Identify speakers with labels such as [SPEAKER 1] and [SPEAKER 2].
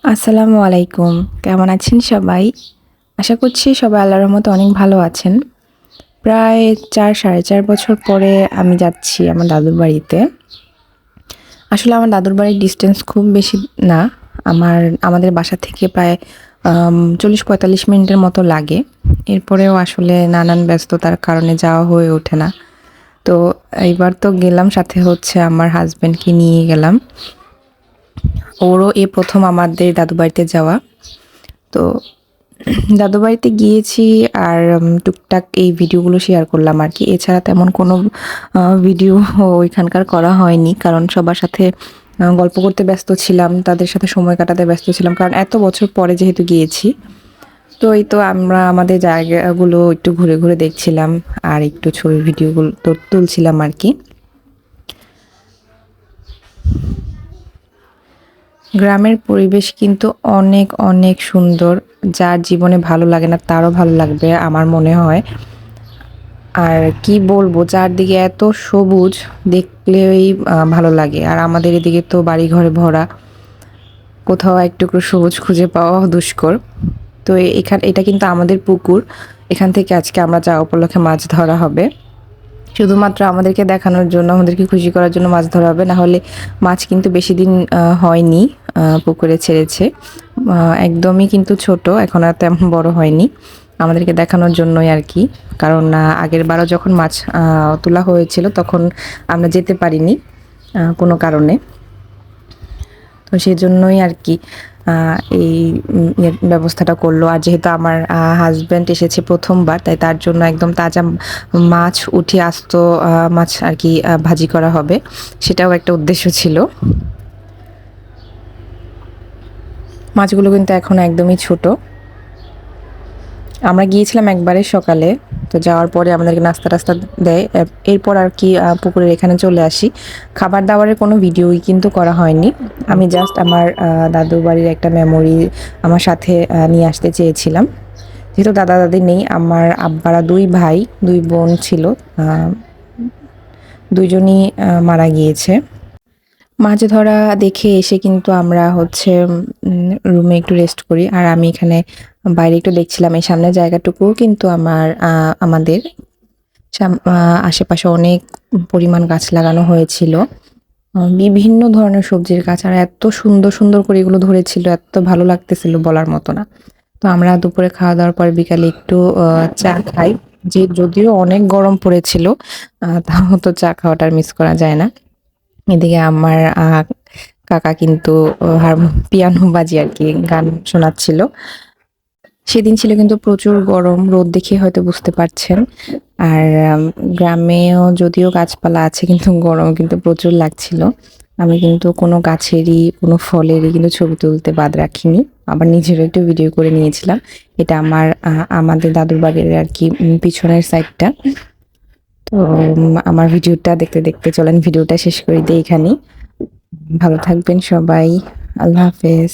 [SPEAKER 1] আসসালামু আলাইকুম। কেমন আছেন সবাই? আশা করছি সবাই আল্লাহর রহমতে অনেক ভালো আছেন। প্রায় ৪ সাড়ে ৪ বছর পরে আমি যাচ্ছি আমার দাদুর বাড়িতে। আসলে আমার দাদুর বাড়ির ডিসটেন্স খুব বেশি না। আমাদের বাসা থেকে প্রায় ৪০-৪৫ মিনিটের মতো লাগে। এরপরেও আসলে নানান ব্যস্ততার কারণে যাওয়া হয়ে ওঠে না। তো এইবার তো গেলাম, সাথে হচ্ছে আমার হাসব্যান্ডকে নিয়ে গেলাম। ওরও এই ১ম আমাদের দাদুর বাড়িতে যাওয়া। তো দাদুর বাড়িতে গিয়েছি আর টুকটাক এই ভিডিওগুলো শেয়ার করলাম আরকি। এছাড়া তেমন কোনো ভিডিও ওইখানকার করা হয়নি। কারণ সবার সাথে গল্প করতে ব্যস্ত ছিলাম, তাদের সাথে সময় কাটাতে ব্যস্ত ছিলাম। কারণ এত বছর পরে যেহেতু গিয়েছি। তো এই তো আমরা আমাদের জায়গাগুলো একটু ঘুরে, ঘুরে দেখছিলাম আর একটু ছবি ভিডিওগুলো তুলছিলাম আরকি। গ্রামের পরিবেশ কিন্তু অনেক, অনেক সুন্দর। যার জীবনে ভালো লাগে না তারও ভালো লাগবে আমার মনে হয়। আর কি বলবো, চারদিকে এত সবুজ দেখলেই ভালো লাগে। আর আমাদের এদিকে তো বাড়িঘরে ভরা, কোথাও এক টুকরো সবুজ খুঁজে পাওয়াও দুষ্কর। তো এটা কিন্তু আমাদের পুকুর। এখান থেকে আজকে আমরা যাওয়া উপলক্ষে মাছ ধরা হবে। শুধুমাত্র আমাদেরকে দেখানোর জন্য, আমাদেরকে খুশি করার জন্য মাছ ধরা হবে। না হলে মাছ কিন্তু বেশিদিন হয়নি পুকুরে ছেড়েছে। একদমই কিন্তু ছোট, এখন আর তেমন বড় হয়নি। আমাদেরকে দেখানোর জন্যই আরকি। কারণ আগেরবারও যখন মাছ তোলা হয়েছিল তখন আমরা যেতে পারিনি কোনো কারণে। তো সেজন্যই আরকি এই ব্যবস্থাটা করলো। আর যেহেতু আমার হাসব্যান্ড এসেছে ১ম বার, তাই তার জন্য একদম তাজা মাছ উঠিয়ে আস্ত মাছ আরকি ভাজি করা হবে। সেটাও একটা উদ্দেশ্য ছিল। মাছগুলো কিন্তু এখনো একদমই ছোট। আমরা গিয়েছিলাম একবারে সকালে। তো যাওয়ার পরে আমাদেরকে নাস্তা-টাস্তা দেয়। এরপর আর কি পুকুরের এখানে চলে আসি। খাবার-দাবারের কোনো ভিডিওই কিন্তু করা হয়নি। আমি জাস্ট আমার দাদুর বাড়ির একটা মেমোরি আমার সাথে নিয়ে আসতে চেয়েছিলাম। যেহেতু দাদা-দাদি নেই, আমার আব্বারা ২ ভাই, ২ বোন ছিল। আ ২ জনই মারা গিয়েছে। মাছ ধরা দেখে এসে কিন্তু আমরা হচ্ছে রুমে একটু রেস্ট করি। আর আমি এখানে বাইরে একটু দেখছিলাম, এই সামনের জায়গাটুকুও কিন্তু আমাদের আশেপাশে অনেক পরিমাণ গাছ লাগানো হয়েছিল। বিভিন্ন ধরনের সবজির গাছ, আর এত সুন্দর, সুন্দর করে এগুলো ধরেছিল, এত ভালো লাগতেছিল বলার মতো না। তো আমরা দুপুরে খাওয়া-দাওয়ার পর বিকালে একটু চা খাই। যদিও অনেক গরম পড়েছিল, তাও তো চা খাওয়াটা আর মিস করা যায় না। এদিকে আমার কাকা কিন্তু পিয়ানো বাজিয়ে আরকি গান শোনাচ্ছিল। সেদিন ছিল কিন্তু প্রচুর গরম, রোদ দেখে হয়তো বুঝতে পারছেন। আর গ্রামেও যদিও গাছপালা আছে কিন্তু গরম কিন্তু প্রচুর লাগছিল। আমি কিন্তু কোনো গাছেরই, কোনো ফলেরই কিন্তু ছবি তুলতে বাদ রাখিনি। আবার নিজেরও একটু ভিডিও করে নিয়েছিলাম। এটা আমাদের দাদুর বাড়ির আরকি পিছনের সাইডটা। তো আমার ভিডিওটা দেখতে, দেখতে চলেন ভিডিওটা শেষ করে দেই এখানেই। ভালো থাকবেন সবাই। আল্লাহ হাফেজ।